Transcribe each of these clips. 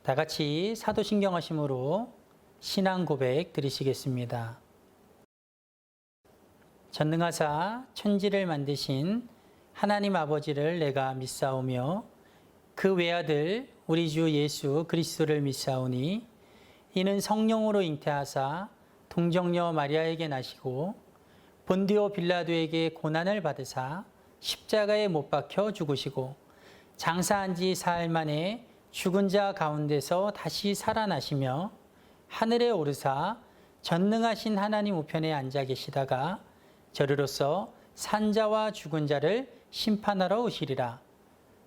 다 같이 사도신경하심으로 신앙 고백 드리시겠습니다. 전능하사 천지를 만드신 하나님 아버지를 내가 믿사오며 그 외아들 우리 주 예수 그리스도를 믿사오니 이는 성령으로 잉태하사 동정녀 마리아에게 나시고 본디오 빌라도에게 고난을 받으사 십자가에 못 박혀 죽으시고 장사한 지 사흘 만에 죽은 자 가운데서 다시 살아나시며 하늘에 오르사 전능하신 하나님 우편에 앉아 계시다가 저리로서 산자와 죽은 자를 심판하러 오시리라.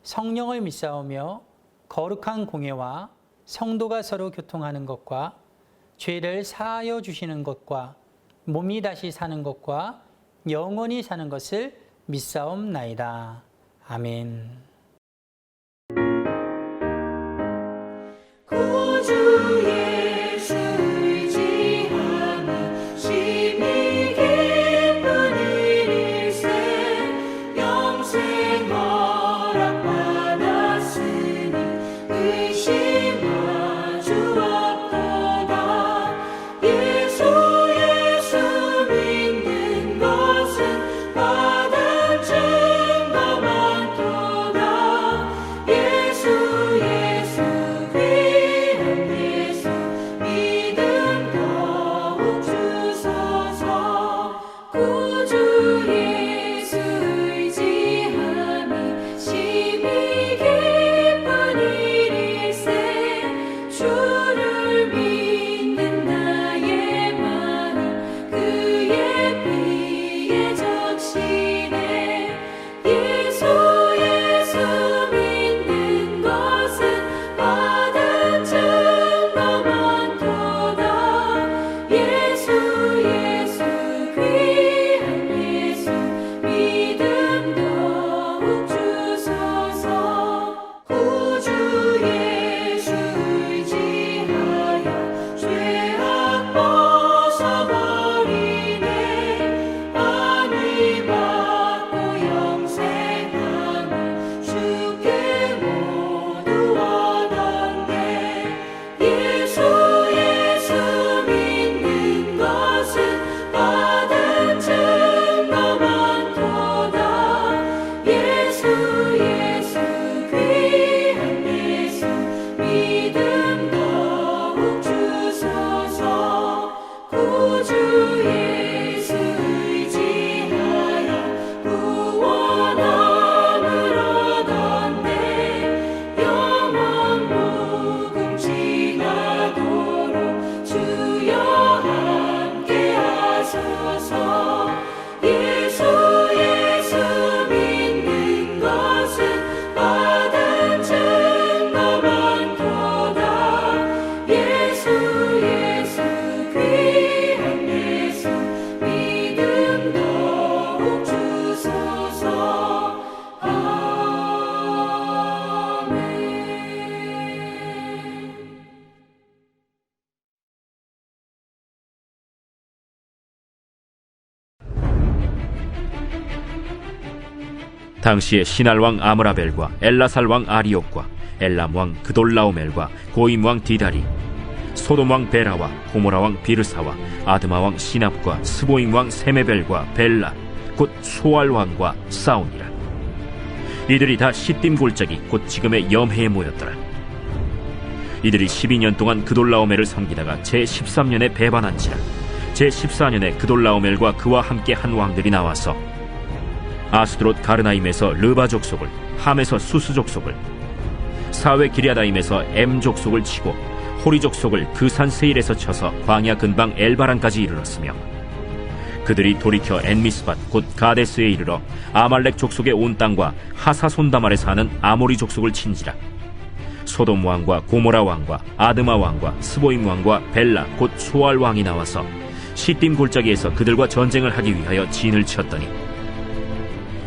성령을 믿사오며 거룩한 공예와 성도가 서로 교통하는 것과 죄를 사하여 주시는 것과 몸이 다시 사는 것과 영원히 사는 것을 믿사옵나이다. 아멘. 구주 예수 의지하며 심히 기쁜 일일세 영생 허락받았으니 의심하주 없도다. 예수 믿는 것은 받은 증거 많도다. 예수 믿음 더욱 주소서. 구주 예수 의지하며 심히 기쁜 일일세 주를 믿는 나의 마음 그의 피에 적시네. 예수 믿는 것은 받은 증거 많도다. 예수 귀한 예수 믿음 더욱 주소서. 구주 예수 의지하여 죄악 벗어버리네. 안위 받고 영생함을 주께 모두 얻었네. 예수 믿는 것은 받은 증거 많도다. 예수 귀한 예수 믿음 더욱 주소서. 구주 예수 의지하여 구원함을 얻었네. 영원 무궁지나도록 주여 함께 하소서. 예수 믿는 것은 받은 증거 많도다. 예수 귀한 예수 믿음 더욱 주소서. 아멘. 당시에 시날왕 아므라벨과 엘라살왕 아리옥과 엘람왕 그돌라오멜과 고임왕 디다리, 소돔왕 베라와 고모라왕 비르사와 아드마왕 시납과 스보임왕 세메벨과 벨라 곧 소알왕과 싸우니라. 이들이 다 시딤 골짜기 곧 지금의 염해에 모였더라. 이들이 12년 동안 그돌라오멜을 섬기다가 제13년에 배반한지라. 제14년에 그돌라오멜과 그와 함께 한 왕들이 나와서 아스드롯 가르나임에서 르바 족속을, 함에서 수스 족속을, 사웨 기랴다임에서 엠 족속을 치고 호리 족속을 그 산 세일에서 쳐서 광야 근방 엘바란까지 이르렀으며 그들이 돌이켜 엔미스밭 곧 가데스에 이르러 아말렉 족속의 온 땅과 하사손다말에 사는 아모리 족속을 친지라. 소돔 왕과 고모라 왕과 아드마 왕과 스보임 왕과 벨라 곧 소알 왕이 나와서 시딤 골짜기에서 그들과 전쟁을 하기 위하여 진을 쳤더니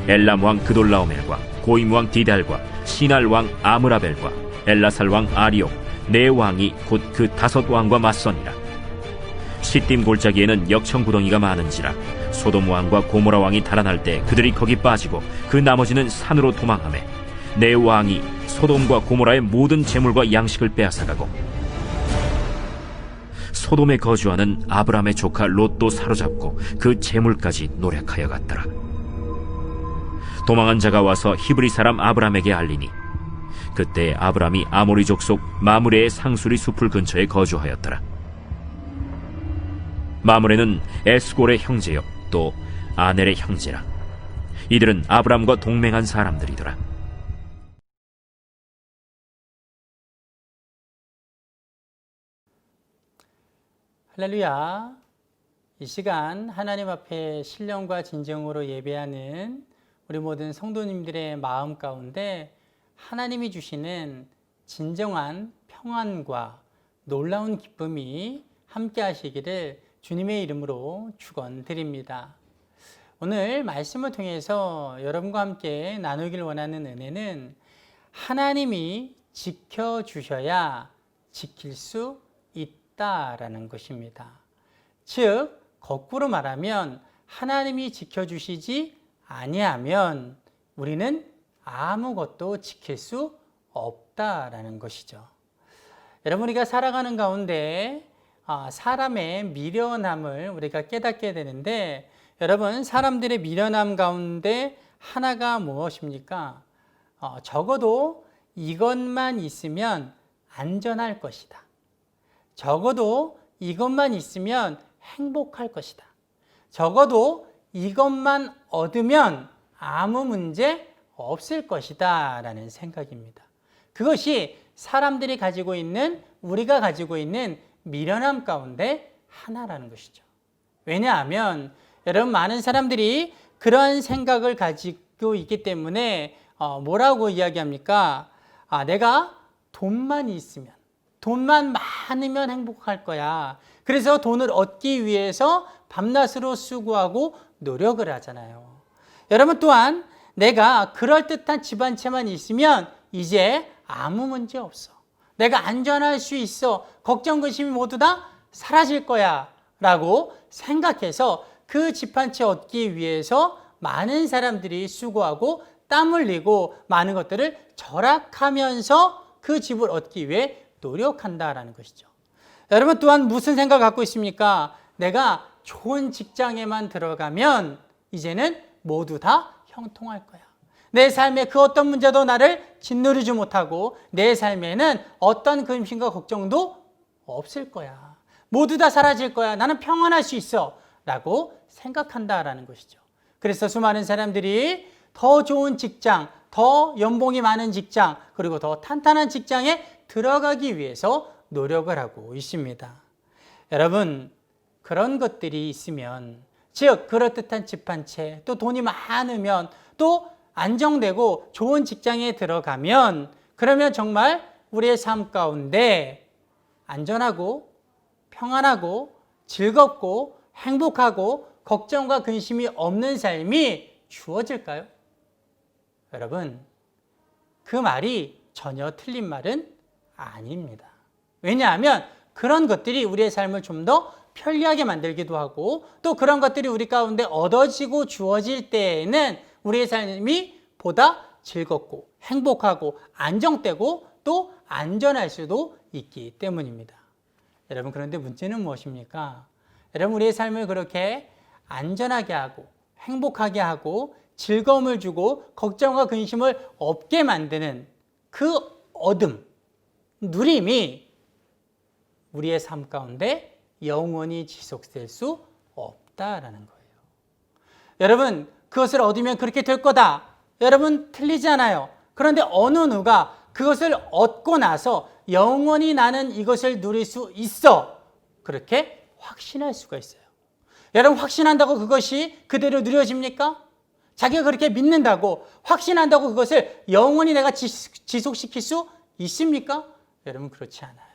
엘람 왕 그돌라오멜과 고임 왕 디달과 시날 왕 아므라벨과 엘라살 왕 아리옥 네 왕이 곧 그 5 왕과 맞서니라. 시딤 골짜기에는 역청구덩이가 많은지라 소돔 왕과 고모라 왕이 달아날 때 그들이 거기 빠지고 그 나머지는 산으로 도망하매 네 왕이 소돔과 고모라의 모든 재물과 양식을 빼앗아가고 소돔에 거주하는 아브람의 조카 롯도 사로잡고 그 재물까지 노략하여 갔더라. 도망한 자가 와서 히브리 사람 아브람에게 알리니 그때 아브람이 아모리 족속 마므레의 상수리 숲을 근처에 거주하였더라. 마므레는 에스골의 형제요 또 아넬의 형제라. 이들은 아브람과 동맹한 사람들이더라. 할렐루야. 이 시간 하나님 앞에 신령과 진정으로 예배하는 우리 모든 성도님들의 마음 가운데 하나님이 주시는 진정한 평안과 놀라운 기쁨이 함께 하시기를 주님의 이름으로 축원드립니다. 오늘 말씀을 통해서 여러분과 함께 나누길 원하는 은혜는 하나님이 지켜주셔야 지킬 수 있다라는 것입니다. 즉 거꾸로 말하면 하나님이 지켜주시지 아니하면 우리는 아무것도 지킬 수 없다라는 것이죠. 여러분, 우리가 살아가는 가운데 사람의 미련함을 우리가 깨닫게 되는데, 여러분, 사람들의 미련함 가운데 하나가 무엇입니까? 적어도 이것만 있으면 안전할 것이다. 적어도 이것만 있으면 행복할 것이다. 적어도 이것만 얻으면 아무 문제 없을 것이다 라는 생각입니다. 그것이 사람들이 가지고 있는, 우리가 가지고 있는 미련함 가운데 하나라는 것이죠. 왜냐하면 여러분, 많은 사람들이 그러한 생각을 가지고 있기 때문에 뭐라고 이야기합니까? 내가 돈만 있으면, 돈만 많으면 행복할 거야. 그래서 돈을 얻기 위해서 밤낮으로 수고하고 노력을 하잖아요. 여러분, 또한 내가 그럴듯한 집 한 채만 있으면 이제 아무 문제 없어. 내가 안전할 수 있어. 걱정, 근심이 모두 다 사라질 거야 라고 생각해서 그 집 한 채 얻기 위해서 많은 사람들이 수고하고 땀 흘리고 많은 것들을 절약하면서 그 집을 얻기 위해 노력한다라는 것이죠. 여러분, 또한 무슨 생각을 갖고 있습니까? 내가 좋은 직장에만 들어가면 이제는 모두 다 형통할 거야. 내 삶에 그 어떤 문제도 나를 짓누르지 못하고 내 삶에는 어떤 근심과 걱정도 없을 거야. 모두 다 사라질 거야. 나는 평안할 수 있어 라고 생각한다라는 것이죠. 그래서 수많은 사람들이 더 좋은 직장, 더 연봉이 많은 직장, 그리고 더 탄탄한 직장에 들어가기 위해서 노력을 하고 있습니다. 여러분, 그런 것들이 있으면, 즉 그럴듯한 집 한 채, 또 돈이 많으면, 또 안정되고 좋은 직장에 들어가면, 그러면 정말 우리의 삶 가운데 안전하고 평안하고 즐겁고 행복하고 걱정과 근심이 없는 삶이 주어질까요? 여러분, 그 말이 전혀 틀린 말은 아닙니다. 왜냐하면 그런 것들이 우리의 삶을 좀 더 편리하게 만들기도 하고, 또 그런 것들이 우리 가운데 얻어지고 주어질 때에는 우리의 삶이 보다 즐겁고 행복하고 안정되고 또 안전할 수도 있기 때문입니다. 여러분, 그런데 문제는 무엇입니까? 여러분, 우리의 삶을 그렇게 안전하게 하고 행복하게 하고 즐거움을 주고 걱정과 근심을 없게 만드는 그 얻음, 누림이 우리의 삶 가운데 영원히 지속될 수 없다라는 거예요. 여러분, 그것을 얻으면 그렇게 될 거다. 여러분, 틀리지 않아요. 그런데 어느 누가 그것을 얻고 나서 영원히 나는 이것을 누릴 수 있어, 그렇게 확신할 수가 있어요. 여러분, 확신한다고 그것이 그대로 누려집니까? 자기가 그렇게 믿는다고, 확신한다고 그것을 영원히 내가 지속시킬 수 있습니까? 여러분, 그렇지 않아요.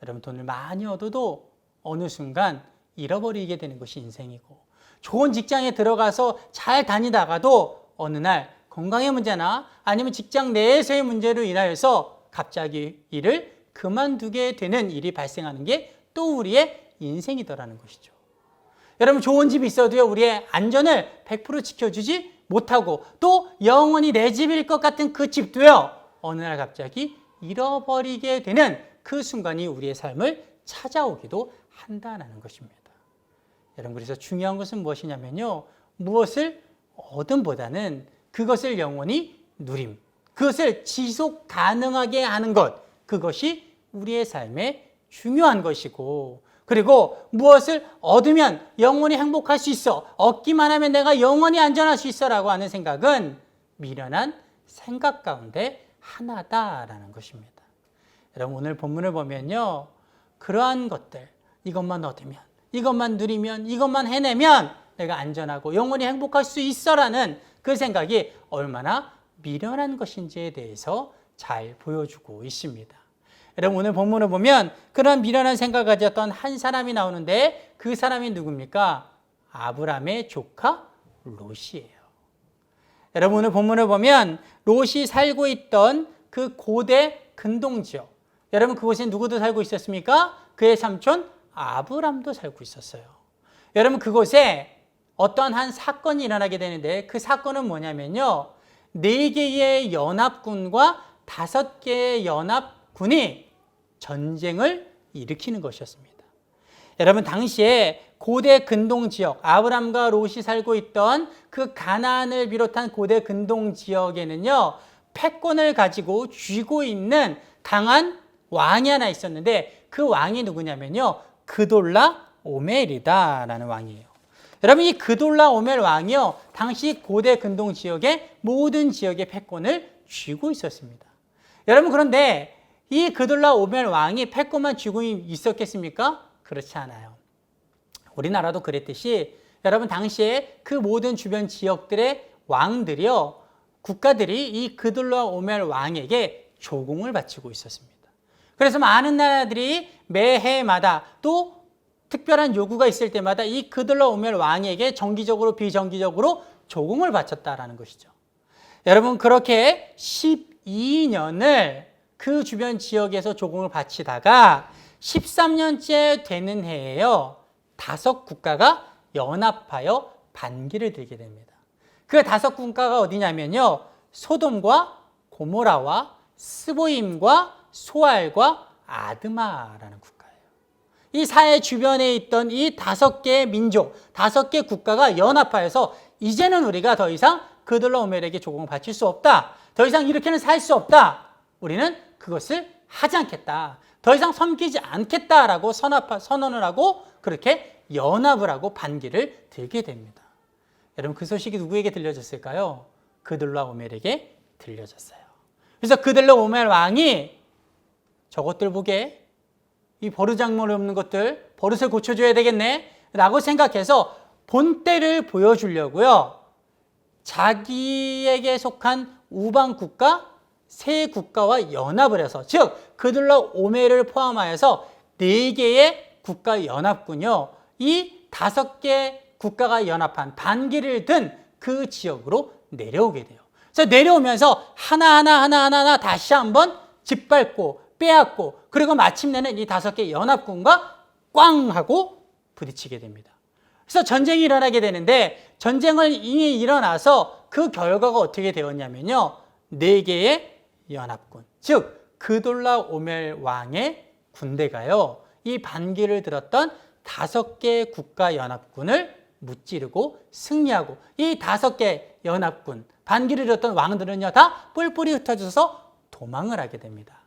여러분, 돈을 많이 얻어도 어느 순간 잃어버리게 되는 것이 인생이고, 좋은 직장에 들어가서 잘 다니다가도 어느 날 건강의 문제나 아니면 직장 내에서의 문제로 인하여서 갑자기 일을 그만두게 되는 일이 발생하는 게 또 우리의 인생이더라는 것이죠. 여러분, 좋은 집이 있어도요, 우리의 안전을 100% 지켜주지 못하고, 또 영원히 내 집일 것 같은 그 집도요, 어느 날 갑자기 잃어버리게 되는 그 순간이 우리의 삶을 찾아오기도 한다는 것입니다. 여러분, 그래서 중요한 것은 무엇이냐면요, 무엇을 얻음보다는 그것을 영원히 누림, 그것을 지속 가능하게 하는 것, 그것이 우리의 삶에 중요한 것이고, 그리고 무엇을 얻으면 영원히 행복할 수 있어, 얻기만 하면 내가 영원히 안전할 수 있어 라고 하는 생각은 미련한 생각 가운데 하나다라는 것입니다. 여러분, 오늘 본문을 보면요, 그러한 것들, 이것만 얻으면, 이것만 누리면, 이것만 해내면 내가 안전하고 영원히 행복할 수 있어라는 그 생각이 얼마나 미련한 것인지에 대해서 잘 보여주고 있습니다. 여러분, 오늘 본문을 보면 그런 미련한 생각을 가졌던 한 사람이 나오는데, 그 사람이 누굽니까? 아브라함의 조카 롯이에요. 여러분, 오늘 본문을 보면 롯이 살고 있던 그 고대 근동지역, 여러분, 그곳에 누구도 살고 있었습니까? 그의 삼촌 아브람도 살고 있었어요. 여러분, 그곳에 어떤 한 사건이 일어나게 되는데, 그 사건은 뭐냐면요, 4개의 연합군과 5개의 연합군이 전쟁을 일으키는 것이었습니다. 여러분, 당시에 고대 근동 지역, 아브람과 롯이 살고 있던 그 가나안을 비롯한 고대 근동 지역에는요, 패권을 가지고 쥐고 있는 강한 왕이 하나 있었는데, 그 왕이 누구냐면요, 그돌라 오멜이다라는 왕이에요. 여러분, 이 그돌라 오멜 왕이요, 당시 고대 근동 지역의 모든 지역의 패권을 쥐고 있었습니다. 여러분, 그런데 이 그돌라 오멜 왕이 패권만 쥐고 있었겠습니까? 그렇지 않아요. 우리나라도 그랬듯이 여러분, 당시에 그 모든 주변 지역들의 왕들이요, 국가들이 이 그돌라 오멜 왕에게 조공을 바치고 있었습니다. 그래서 많은 나라들이 매해마다 또 특별한 요구가 있을 때마다 이 그돌라 오멜 왕에게 정기적으로 비정기적으로 조공을 바쳤다라는 것이죠. 여러분, 그렇게 12년을 그 주변 지역에서 조공을 바치다가 13년째 되는 해에요, 5국가가 연합하여 반기를 들게 됩니다. 그 5국가가 어디냐면요, 소돔과 고모라와 스보임과 소알과 아드마라는 국가예요. 이 사해 주변에 있던 이 5개의 민족, 5개 국가가 연합하여서 이제는 우리가 더 이상 그돌라 오멜에게 조공을 바칠 수 없다, 더 이상 이렇게는 살 수 없다, 우리는 그것을 하지 않겠다, 더 이상 섬기지 않겠다라고 선언을 하고 그렇게 연합을 하고 반기를 들게 됩니다. 여러분, 그 소식이 누구에게 들려졌을까요? 그돌라 오멜에게 들려졌어요. 그래서 그돌라 오멜 왕이 저것들 보게, 이 버르장머리 없는 것들, 버릇을 고쳐줘야 되겠네 라고 생각해서 본때를 보여주려고요, 자기에게 속한 우방 국가 3국가와 연합을 해서, 즉 그돌라 오멜을 포함하여서 4개의 국가 연합군요, 이 5개 국가가 연합한 반기를 든 그 지역으로 내려오게 돼요. 그래서 내려오면서 하나하나 다시 한번 짓밟고 빼앗고, 그리고 마침내는 이 5개 연합군과 꽝 하고 부딪히게 됩니다. 그래서 전쟁이 일어나게 되는데, 전쟁을 이미 일어나서 그 결과가 어떻게 되었냐면요, 4개의 연합군, 즉 그돌라 오멜 왕의 군대가요, 이 반기를 들었던 5개 국가 연합군을 무찌르고 승리하고, 이 5개 연합군 반기를 들었던 왕들은요, 다 뿔뿔이 흩어져서 도망을 하게 됩니다.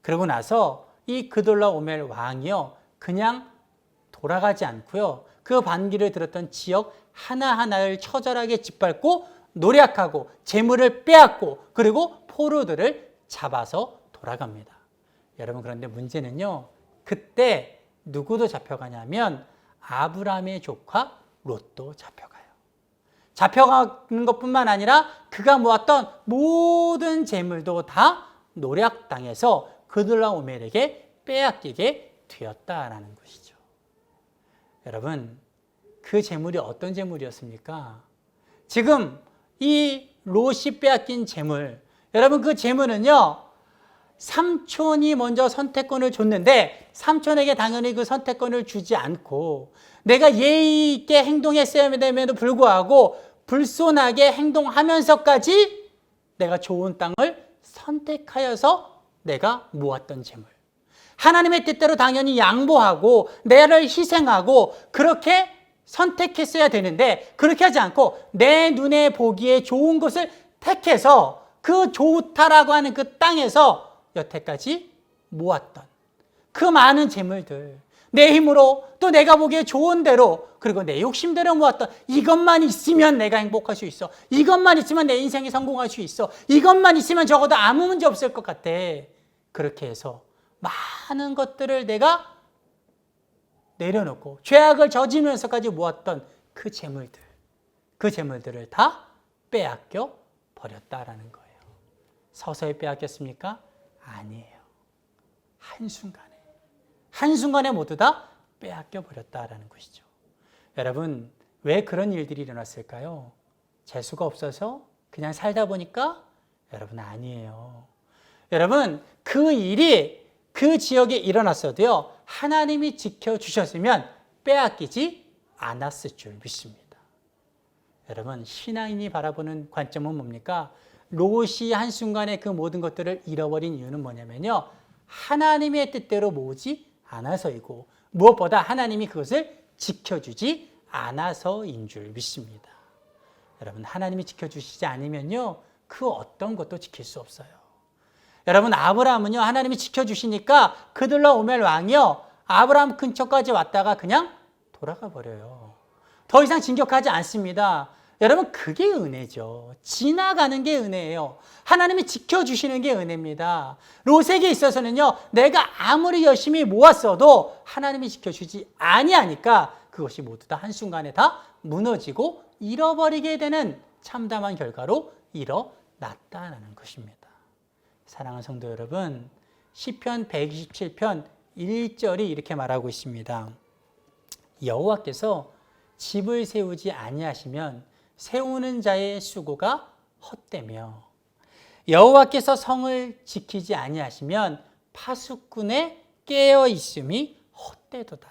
그러고 나서 이 그돌라 오멜 왕이요, 그냥 돌아가지 않고요, 그 반기를 들었던 지역 하나하나를 처절하게 짓밟고 노략하고 재물을 빼앗고, 그리고 포로들을 잡아서 돌아갑니다. 여러분, 그런데 문제는요, 그때 누구도 잡혀가냐면 아브라함의 조카 롯도 잡혀가요. 잡혀가는 것뿐만 아니라 그가 모았던 모든 재물도 다 노략당해서 그돌라 오멜에게 빼앗기게 되었다라는 것이죠. 여러분, 그 재물이 어떤 재물이었습니까? 지금 이 롯이 빼앗긴 재물, 여러분, 그 재물은요, 삼촌이 먼저 선택권을 줬는데 삼촌에게 당연히 그 선택권을 주지 않고, 내가 예의 있게 행동했어야 됨에도 불구하고 불손하게 행동하면서까지 내가 좋은 땅을 선택하여서 내가 모았던 재물. 하나님의 뜻대로 당연히 양보하고 나를 희생하고 그렇게 선택했어야 되는데 그렇게 하지 않고 내 눈에 보기에 좋은 것을 택해서 그 좋다라고 하는 그 땅에서 여태까지 모았던 그 많은 재물들, 내 힘으로 또 내가 보기에 좋은 대로 그리고 내 욕심대로 모았던 이것만 있으면 내가 행복할 수 있어. 이것만 있으면 내 인생이 성공할 수 있어. 이것만 있으면 적어도 아무 문제 없을 것 같아. 그렇게 해서 많은 것들을 내가 내려놓고 죄악을 저지르면서까지 모았던 그 재물들을 다 빼앗겨 버렸다라는 거예요. 서서히 빼앗겼습니까? 아니에요. 한순간에 모두 다 빼앗겨 버렸다라는 것이죠. 여러분, 왜 그런 일들이 일어났을까요? 재수가 없어서 그냥 살다 보니까? 여러분, 아니에요. 여러분, 그 일이 그 지역에 일어났어도요, 하나님이 지켜주셨으면 빼앗기지 않았을 줄 믿습니다. 여러분, 신앙인이 바라보는 관점은 뭡니까? 롯이 한순간에 그 모든 것들을 잃어버린 이유는 뭐냐면요, 하나님의 뜻대로 모으지 않아서이고 무엇보다 하나님이 그것을 지켜주지 않아서인 줄 믿습니다. 여러분, 하나님이 지켜주시지 않으면요, 그 어떤 것도 지킬 수 없어요. 여러분, 아브라함은요, 하나님이 지켜주시니까 그들라오멜 왕이요, 아브라함 근처까지 왔다가 그냥 돌아가 버려요. 더 이상 진격하지 않습니다. 여러분, 그게 은혜죠. 지나가는 게 은혜예요. 하나님이 지켜주시는 게 은혜입니다. 롯에게 있어서는요, 내가 아무리 열심히 모았어도 하나님이 지켜주지 아니하니까 그것이 모두 다 한순간에 다 무너지고 잃어버리게 되는 참담한 결과로 일어났다는 것입니다. 사랑하는 성도 여러분, 시편 127편 1절이 이렇게 말하고 있습니다. 여호와께서 집을 세우지 아니하시면 세우는 자의 수고가 헛되며 여호와께서 성을 지키지 아니하시면 파수꾼의 깨어 있음이 헛되도다.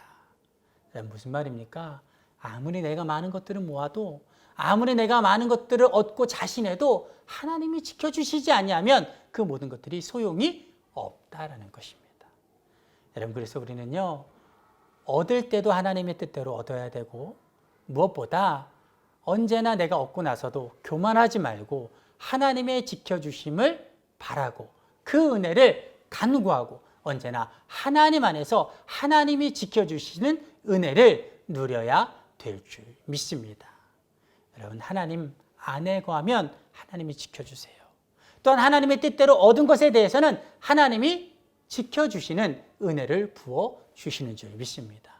무슨 말입니까? 아무리 내가 많은 것들을 모아도 아무리 내가 많은 것들을 얻고 자신해도 하나님이 지켜주시지 아니하면 그 모든 것들이 소용이 없다라는 것입니다. 여러분, 그래서 우리는요, 얻을 때도 하나님의 뜻대로 얻어야 되고 무엇보다 언제나 내가 얻고 나서도 교만하지 말고 하나님의 지켜주심을 바라고 그 은혜를 간구하고 언제나 하나님 안에서 하나님이 지켜주시는 은혜를 누려야 될 줄 믿습니다. 여러분, 하나님 안에 거하면 하나님이 지켜주세요. 또한 하나님의 뜻대로 얻은 것에 대해서는 하나님이 지켜주시는 은혜를 부어주시는 줄 믿습니다.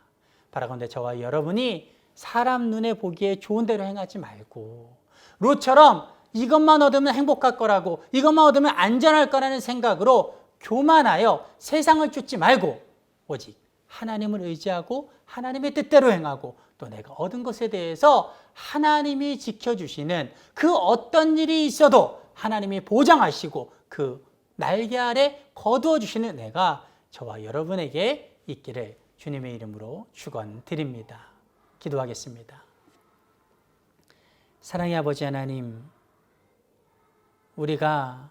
바라건대 저와 여러분이 사람 눈에 보기에 좋은 대로 행하지 말고 롯처럼 이것만 얻으면 행복할 거라고 이것만 얻으면 안전할 거라는 생각으로 교만하여 세상을 쫓지 말고 오직 하나님을 의지하고 하나님의 뜻대로 행하고 또 내가 얻은 것에 대해서 하나님이 지켜주시는 그 어떤 일이 있어도 하나님이 보장하시고 그 날개 아래 거두어 주시는 은혜가 저와 여러분에게 있기를 주님의 이름으로 축원드립니다. 기도하겠습니다. 사랑의 아버지 하나님, 우리가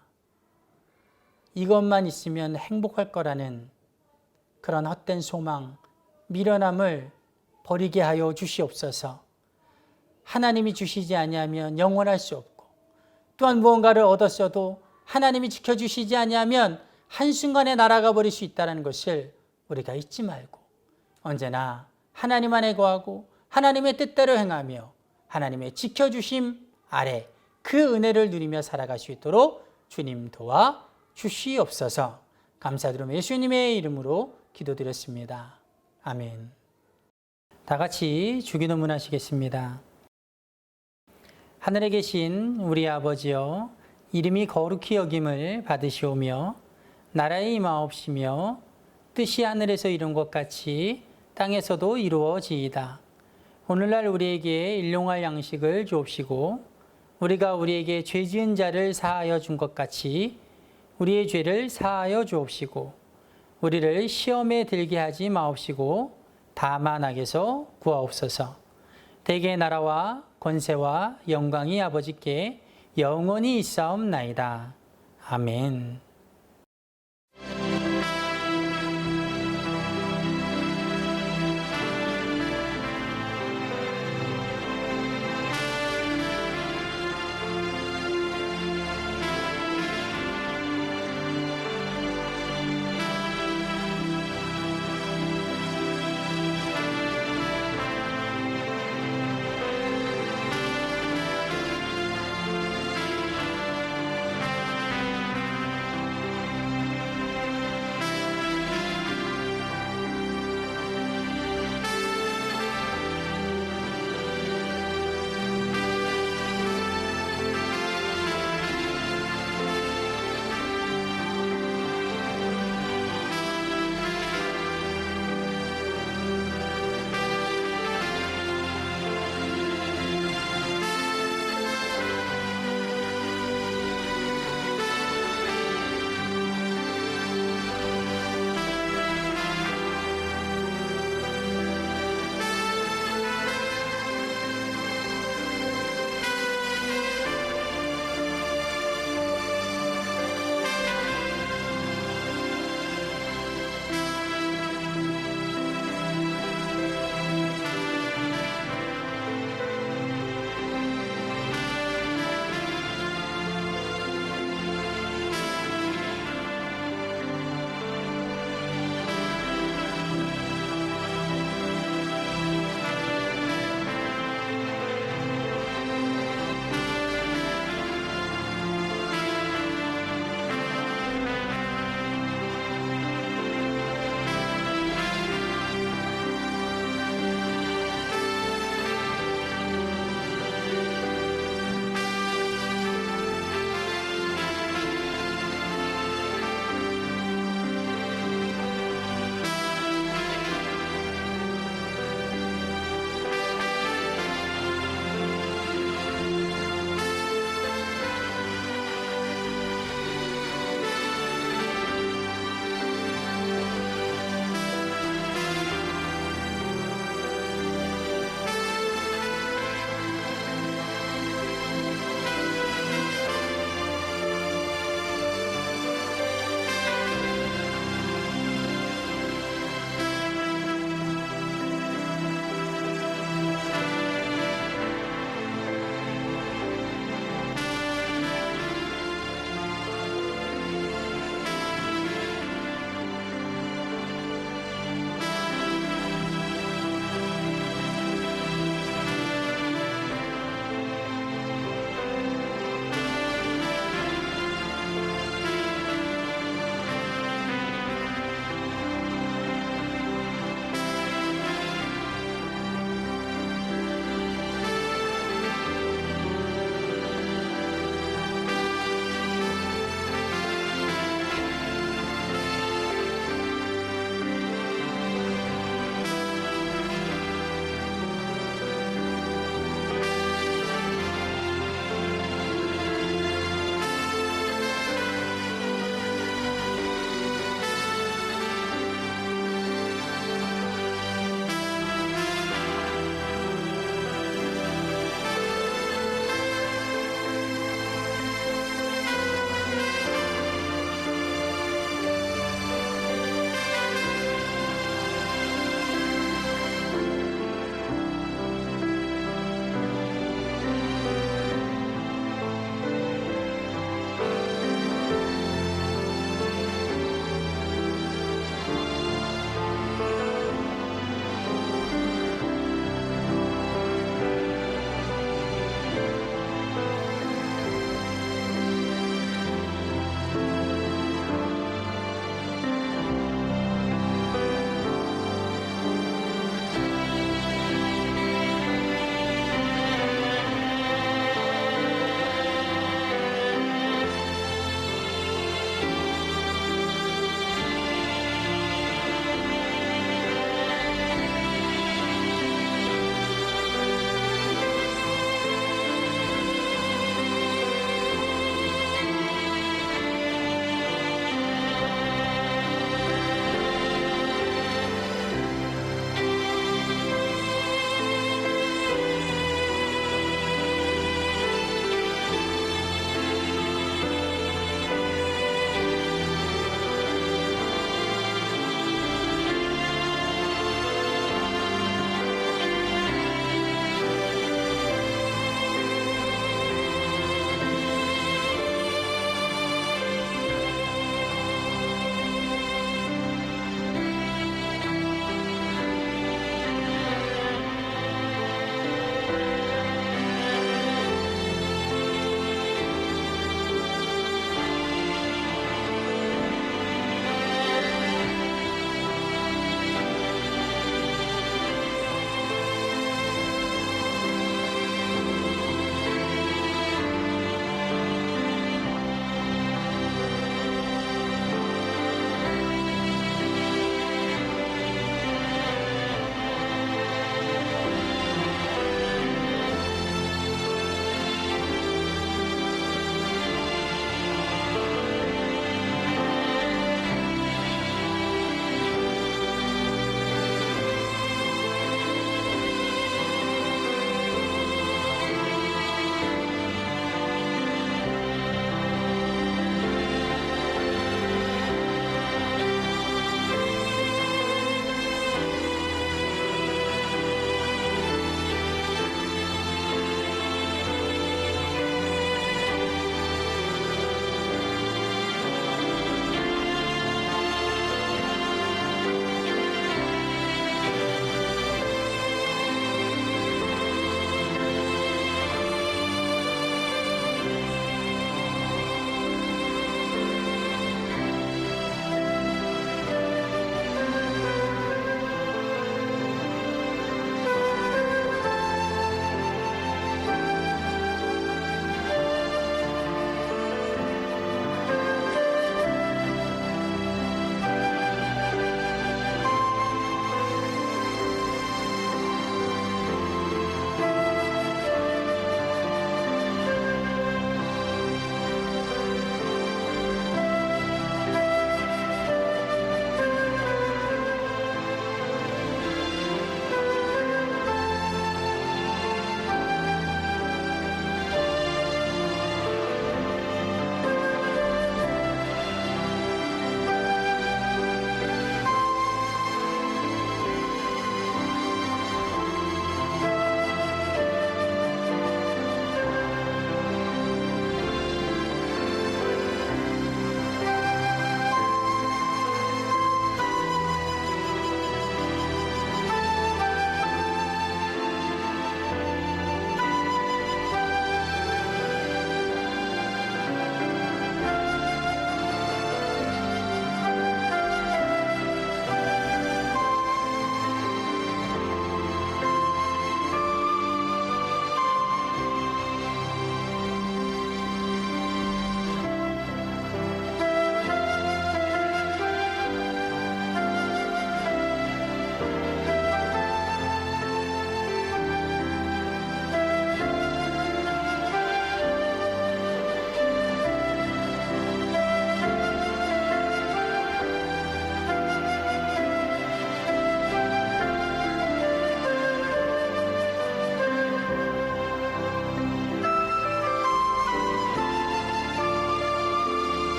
이것만 있으면 행복할 거라는 그런 헛된 소망, 미련함을 버리게 하여 주시옵소서. 하나님이 주시지 아니하면 영원할 수 없고 또한 무언가를 얻었어도 하나님이 지켜주시지 아니하면 한순간에 날아가 버릴 수 있다는 것을 우리가 잊지 말고 언제나 하나님 안에 거하고 하나님의 뜻대로 행하며 하나님의 지켜주심 아래 그 은혜를 누리며 살아갈 수 있도록 주님 도와 주시옵소서. 감사드리며 예수님의 이름으로 기도드렸습니다. 아멘. 다 같이 주기도문 하시겠습니다. 하늘에 계신 우리 아버지여, 이름이 거룩히 여김을 받으시오며 나라의 임하옵시며 뜻이 하늘에서 이룬 것 같이 땅에서도 이루어지이다. 오늘날 우리에게 일용할 양식을 주옵시고 우리가 우리에게 죄 지은 자를 사하여 준 것 같이 우리의 죄를 사하여 주옵시고 우리를 시험에 들게 하지 마옵시고 다만 악에서 구하옵소서. 대개의 나라와 권세와 영광이 아버지께 영원히 있사옵나이다. 아멘.